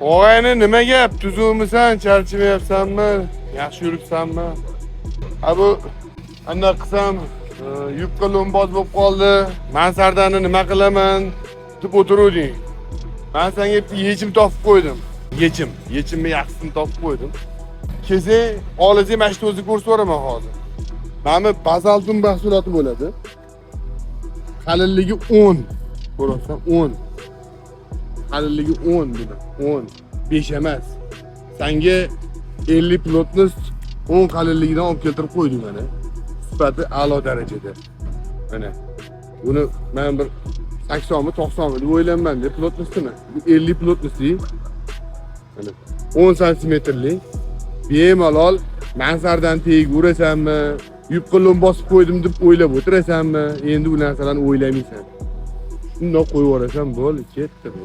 Og'ayni nima gap? Tuzukmisan, charchamayapsanmi? Yaxshi yuribsanmi? Ha bu qanday qilsam, yupqa lo'mboz bo'lib qoldi. Mansardani nima qilaman deb o'tiruvding. Men senga bitta yechim topib qo'ydim. Yechimni yaxshisini topib qo'ydim. Kelsang, olising mana shu o'zi ko'rsataveraman hozir. Mana bazaltun mahsuloti bo'ladi. Qalinligi 10. Ko'rasizmi? 10. Qalinligi 10 dedi. 10. 5 emas. Senga 50 plotnost 10 qalinligidan olib keltirib qo'ydim mana. Sifati a'lo darajada. Mana. Buni men bir 80 mi 90 mi deb o'ylayman deb plotnostini. Bu 50 plotnosti. Mana 10 santimetrlik. Bemalol mansardan tegurasanmi, yupqilon bosib qo'ydim deb o'ylab o'tirasanmi? Endi bu narsalarni o'ylamaysan. Shundoq qo'yib yuborasan, bo'ldi, ketdi bu.